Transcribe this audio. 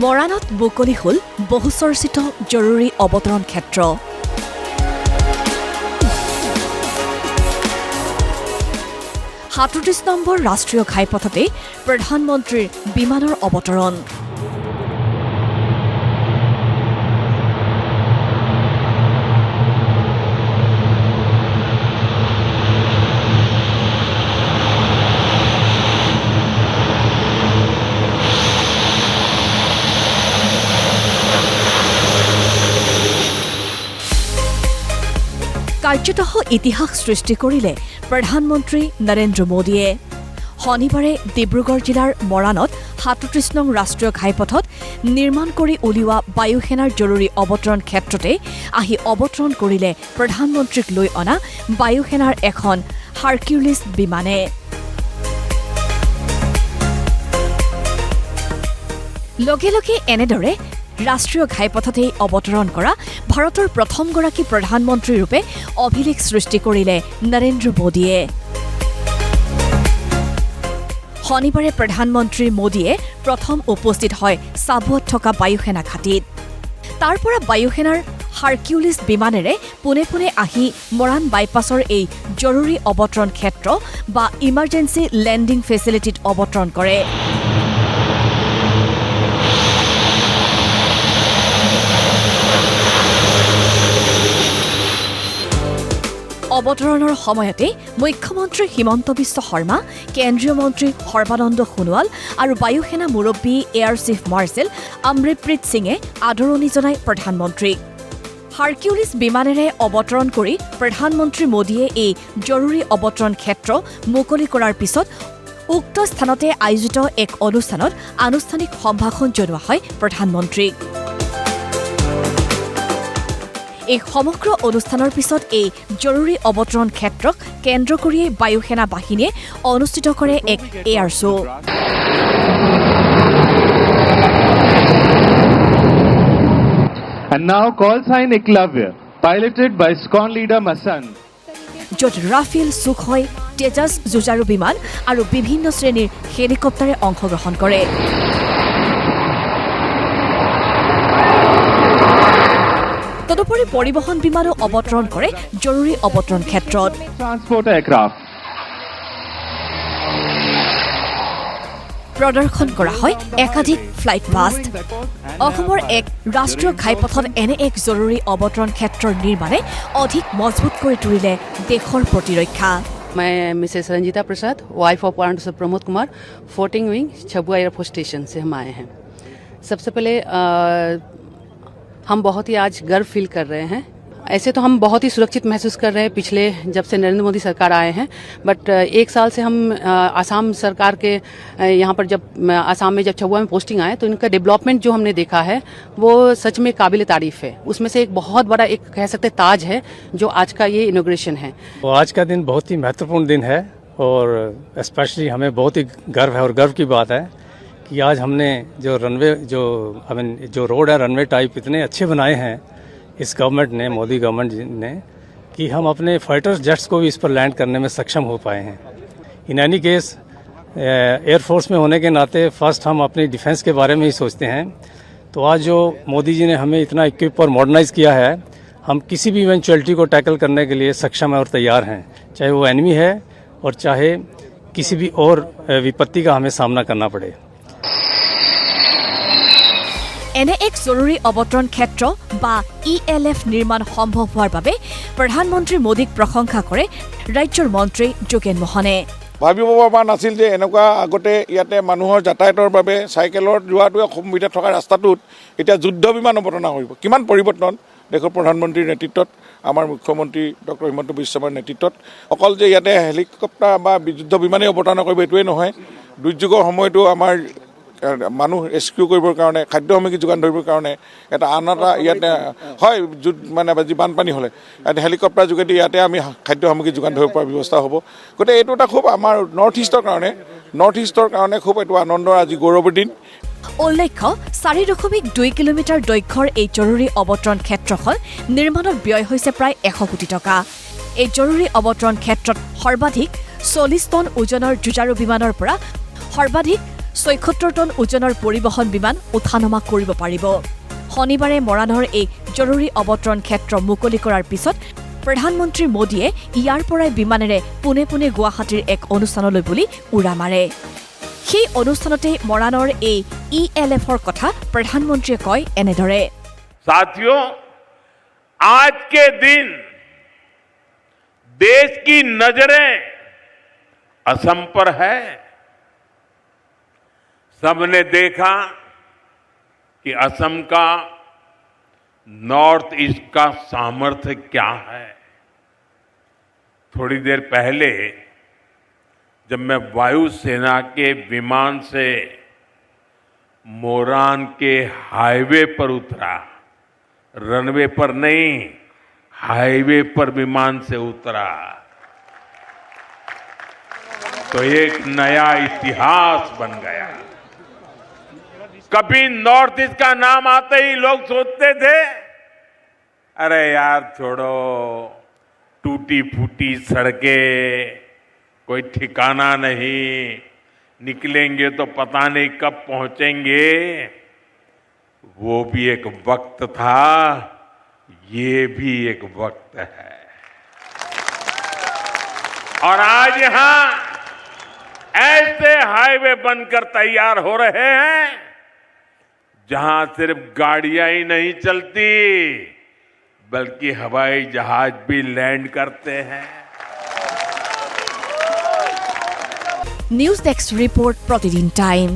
মৰাণত মুকলি হ'ল বহুচৰ্চিত জৰুৰী অৱতৰণ ক্ষেত্ৰ। ৩৭ নম্বৰ ৰাষ্ট্ৰীয় ঘাইপথতে প্ৰধানমন্ত্ৰীৰ বিমানৰ অৱতৰণ। কাৰ্যতঃ ইতিহাস সৃষ্টি কৰিলে প্ৰধানমন্ত্ৰী নৰেন্দ্ৰ মোদীয়ে। শনিবাৰে ডিব্ৰুগড় জিলাৰ মৰাণত ৩৭ নং ৰাষ্ট্ৰীয় ঘাইপথত নিৰ্মাণ কৰি উলিওৱা বায়ুসেনাৰ জৰুৰী অৱতৰণ ক্ষেত্ৰতে আহি অৱতৰণ কৰিলে প্ৰধানমন্ত্ৰীক লৈ অনা বায়ুসেনাৰ এখন হাৰকিউলিছ বিমানে। লগে লগে এনেদৰে ৰাষ্ট্ৰীয় ঘাইপথতেই অৱতৰণ কৰা ভাৰতৰ প্ৰথমগৰাকী প্ৰধানমন্ত্ৰী ৰূপে অভিলেখ সৃষ্টি কৰিলে নৰেন্দ্ৰ মোদীয়ে। শনিবাৰে প্ৰধানমন্ত্ৰী মোদীয়ে প্ৰথম উপস্থিত হয় চাবুৱাত থকা বায়ুসেনা ঘাটিত। তাৰ পৰা বায়ুসেনাৰ হাৰকিউলিছ বিমানেৰে পোনে পোনে আহি মৰাণ বাইপাছৰ এই জৰুৰী অৱতৰণ ক্ষেত্ৰ বা ইমাৰ্জেঞ্চি লেণ্ডিং ফেচিলিটিত অৱতৰণ কৰে। অৱতৰণৰ সময়তে মুখ্যমন্ত্ৰী হিমন্ত বিশ্ব শৰ্মা, কেন্দ্ৰীয় মন্ত্ৰী সৰ্বানন্দ সোণোৱাল আৰু বায়ুসেনা মুৰব্বী এয়াৰ চিফ মাৰ্শ্বেল অমৰিপ্ৰীত সিঙে আদৰণি জনায় প্ৰধানমন্ত্ৰীক। হাৰকিউলিছ বিমানেৰে অৱতৰণ কৰি প্ৰধানমন্ত্ৰী মোদীয়ে এই জৰুৰী অৱতৰণ ক্ষেত্ৰ মুকলি কৰাৰ পিছত উক্ত স্থানতে আয়োজিত এক অনুষ্ঠানত আনুষ্ঠানিক সম্ভাষণ জনোৱা হয় প্ৰধানমন্ত্ৰীক। এই সমগ্ৰ অনুষ্ঠানৰ পিছত এই জৰুৰী অৱতৰণ ক্ষেত্ৰক কেন্দ্ৰ কৰিয়েই বায়ুসেনা বাহিনীয়ে অনুষ্ঠিত কৰে এক air show'. And now call sign Eklavya, piloted by SCON leader Masan. য'ত ৰাফেল, সুখয়, তেজাছ যুঁজাৰু বিমান আৰু বিভিন্ন শ্ৰেণীৰ হেলিকপ্টাৰে অংশগ্ৰহণ কৰে। তদুপৰি পৰিবহণ বিমানো অৱতৰণ কৰে জৰুৰী অৱতৰণ ক্ষেত্ৰত। Transport aircraft. প্ৰদৰ্শন কৰা হয় একাধিক ফ্লাইট পাষ্ট। অসমৰ এক ৰাষ্ট্ৰীয় ঘাইপথত এনে এক জৰুৰী অৱতৰণ ক্ষেত্ৰৰ নিৰ্মাণে অধিক মজবুত কৰি তুলিলে দেশৰ প্ৰতিৰক্ষা। मैं Mrs Ranjita Prasad, wife of warrant Pramod Kumar, 14 wing Chabua air force station से हम आए हैं। सबसे पहले हम बहुत ही आज गर्व फील कर रहे हैं। ऐसे तो हम बहुत ही सुरक्षित महसूस कर रहे हैं पिछले जब से नरेंद्र मोदी सरकार आए हैं, बट एक साल से हम आसाम सरकार के यहाँ पर जब आसाम में जब छबुआ में पोस्टिंग आए तो इनका डेवलपमेंट जो हमने देखा है वो सच में काबिल तारीफ है। उसमें से एक बहुत बड़ा एक कह सकते ताज है जो आज का ये इनॉग्रेशन है। तो आज का दिन बहुत ही महत्वपूर्ण दिन है और स्पेशली हमें बहुत ही गर्व है और गर्व की बात है कि आज हमने जो रनवे जो रोड है रनवे टाइप इतने अच्छे बनाए हैं इस गवर्नमेंट ने, मोदी गवर्नमेंट ने, कि हम अपने फाइटर जेट्स को भी इस पर लैंड करने में सक्षम हो पाए हैं। इन एनी केस एयरफोर्स में होने के नाते फर्स्ट हम अपनी डिफेंस के बारे में ही सोचते हैं। तो आज जो मोदी जी ने हमें इतना इक्विप और मॉडर्नाइज किया है, हम किसी भी इवेंचुअलिटी को टैकल करने के लिए सक्षम है और तैयार हैं, चाहे वो एनिमी है और चाहे किसी भी और विपत्ति का हमें सामना करना पड़े। এনে এক জৰুৰী অৱতৰণ ক্ষেত্ৰ বা ELF নিৰ্মাণ সম্ভৱ হোৱাৰ বাবে প্ৰধানমন্ত্ৰী মোদীক প্ৰশংসা কৰে ৰাজ্যৰ মন্ত্ৰী যোগেন মোহনে। ভাবিব পৰা নাছিল যে এনেকুৱা আগতে ইয়াতে মানুহৰ যাতায়াতৰ বাবে চাইকেলত যোৱাটোৱে সুবিধা থকা ৰাস্তাটোত এতিয়া যুদ্ধ বিমান অৱতৰণ কৰিব। কিমান পৰিৱৰ্তন দেশৰ প্ৰধানমন্ত্ৰীৰ নেতৃত্বত, আমাৰ মুখ্যমন্ত্ৰী ডক্টৰ হিমন্ত বিশ্ব শৰ্মাৰ নেতৃত্বত। অকল যে ইয়াতে হেলিকপ্টাৰ বা যুদ্ধ বিমানেই অৱতৰণ কৰিব এইটোৱে নহয়, দুৰ্যোগৰ সময়তো আমাৰ মানুহ ৰেস্কিউ কৰিবৰ কাৰণে, খাদ্য সামগ্ৰী যোগান ধৰিবৰ কাৰণে এটা আন এটা ইয়াতে হয় মানে যি বানপানী হ'লে ইয়াতে হেলিকপ্টাৰ যোগেদি ইয়াতে আমি খাদ্য সামগ্ৰী যোগান ধৰিব পৰা ব্যৱস্থা হ'ব। গতিকে এইটো এটা খুব আমাৰ নৰ্থ ইষ্টৰ কাৰণে খুব এইটো আনন্দৰ আজি গৌৰৱৰ দিন। উল্লেখ্য 4.2 কিলোমিটাৰ দৈৰ্ঘ্যৰ এই জৰুৰী অৱতৰণ ক্ষেত্ৰখন নিৰ্মাণত ব্যয় হৈছে প্ৰায় 100 কোটি টকা। এই জৰুৰী অৱতৰণ ক্ষেত্ৰত সৰ্বাধিক 40 টন ওজনৰ যুঁজাৰু বিমানৰ পৰা সৰ্বাধিক 76 টন ওজনৰ পৰিবহণ বিমান উঠা-নমা কৰিব পাৰিব। শনিবাৰে মৰাণৰ এই জৰুৰী অৱতৰণ ক্ষেত্ৰ মুকলি কৰাৰ পিছত প্ৰধানমন্ত্ৰী মোদীয়ে ইয়াৰ পৰাই বিমানেৰে পুনে পুনে গুৱাহাটীৰ এক অনুষ্ঠানলৈ বুলি উৰা মাৰে। সেই অনুষ্ঠানতে মৰাণৰ এই ELFৰ কথা প্ৰধানমন্ত্ৰীয়ে কয় এনেদৰে। साथियों, आज के दिन देश की नजरें असम पर है। सबने देखा कि असम का नॉर्थ ईस्ट का सामर्थ्य क्या है। थोड़ी देर पहले जब मैं वायुसेना के विमान से मोरान के हाईवे पर उतरा, रनवे पर नहीं, हाईवे पर विमान से उतरा, तो एक नया इतिहास बन गया। कभी नॉर्थ ईस्ट का नाम आते ही लोग सोचते थे, अरे यार छोड़ो, टूटी फूटी सड़कें, कोई ठिकाना नहीं, निकलेंगे तो पता नहीं कब पहुंचेंगे। वो भी एक वक्त था, ये भी एक वक्त है। और आज यहां ऐसे हाईवे बनकर तैयार हो रहे हैं जहां सिर्फ गाड़ियां ही नहीं चलती, बल्कि हवाई जहाज भी लैंड करते हैं। নিউজ ডেস্ক ৰিপৰ্ট প্ৰতিদিন টাইম।